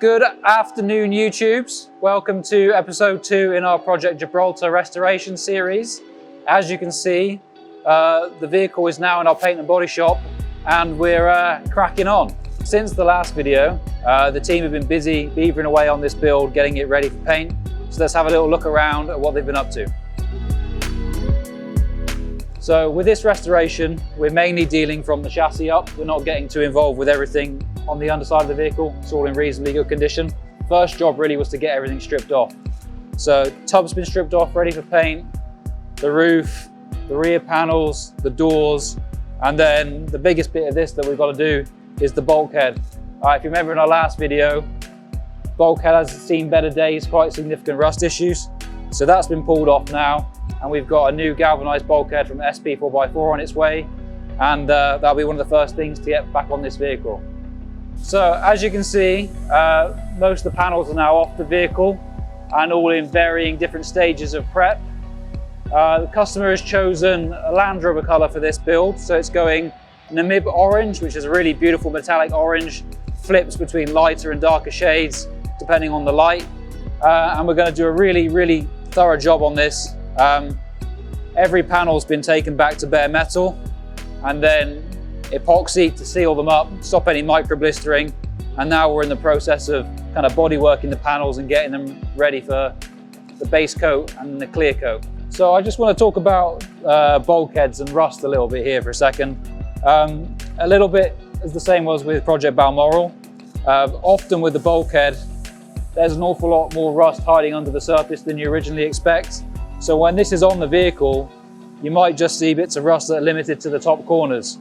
Good afternoon, YouTubes. Welcome to episode 2 in our Project Gibraltar restoration series. As you can see, the vehicle is now in our paint and body shop and we're cracking on. Since the last video, the team have been busy beavering away on this build, getting it ready for paint. So let's have a little look around at what they've been up to. So with this restoration, we're mainly dealing from the chassis up. We're not getting too involved with everything on the underside of the vehicle. It's all in reasonably good condition. First job really was to get everything stripped off. So tub's been stripped off, ready for paint, the roof, the rear panels, the doors, and then the biggest bit of this that we've got to do is the bulkhead. If you remember in our last video, bulkhead has seen better days, quite significant rust issues. So that's been pulled off now, and we've got a new galvanized bulkhead from SP4x4 on its way, and that'll be one of the first things to get back on this vehicle. So as you can see, most of the panels are now off the vehicle and all in varying different stages of prep. The customer has chosen a Land Rover color for this build, so it's going Namib orange, which is a really beautiful metallic orange, flips between lighter and darker shades depending on the light. And we're going to do a really thorough job on this. Every panel's been taken back to bare metal and then epoxy to seal them up, stop any micro blistering, and now we're in the process of kind of body working the panels and getting them ready for the base coat and the clear coat. So I just want to talk about bulkheads and rust a little bit here for a second. A little bit as the same was with Project Balmoral. Often with the bulkhead, there's an awful lot more rust hiding under the surface than you originally expect. So when this is on the vehicle, you might just see bits of rust that are limited to the top corners.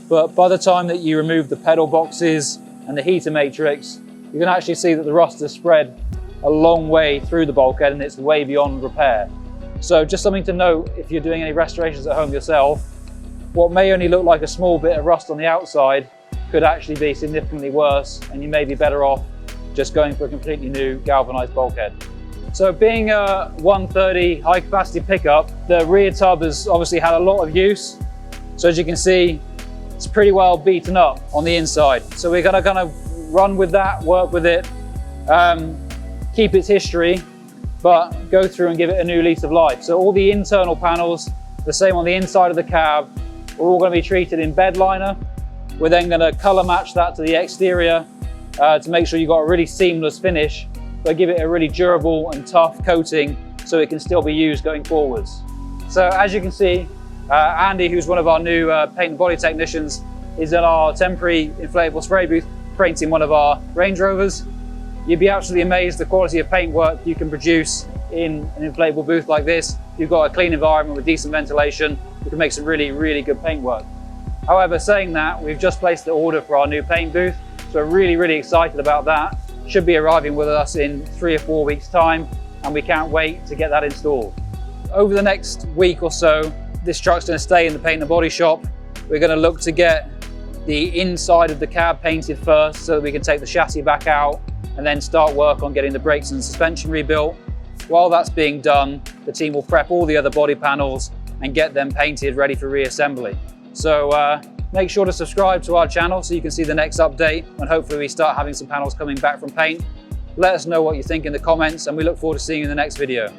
But by the time that you remove the pedal boxes and the heater matrix, you can actually see that the rust has spread a long way through the bulkhead and it's way beyond repair. So just something to note if you're doing any restorations at home yourself, what may only look like a small bit of rust on the outside could actually be significantly worse, and you may be better off just going for a completely new galvanized bulkhead. So being a 130 high capacity pickup, the rear tub has obviously had a lot of use. So as you can see, it's pretty well beaten up on the inside. So we're gonna kind of run with that, work with it, keep its history, but go through and give it a new lease of life. So all the internal panels, the same on the inside of the cab, are all gonna be treated in bed liner. We're then gonna color match that to the exterior to make sure you've got a really seamless finish, but give it a really durable and tough coating so it can still be used going forwards. So as you can see, Andy, who's one of our new paint and body technicians, is in our temporary inflatable spray booth painting one of our Range Rovers. You'd be absolutely amazed the quality of paint work you can produce in an inflatable booth like this. You've got a clean environment with decent ventilation, you can make some really good paint work. However, saying that, we've just placed the order for our new paint booth, so we're really excited about that. Should be arriving with us in 3 or 4 weeks time, and we can't wait to get that installed. Over the next week or so, this truck's going to stay in the paint and body shop. We're going to look to get the inside of the cab painted first so that we can take the chassis back out and then start work on getting the brakes and suspension rebuilt. While that's being done, the team will prep all the other body panels and get them painted ready for reassembly. So make sure to subscribe to our channel so you can see the next update when hopefully we start having some panels coming back from paint. Let us know what you think in the comments, and we look forward to seeing you in the next video.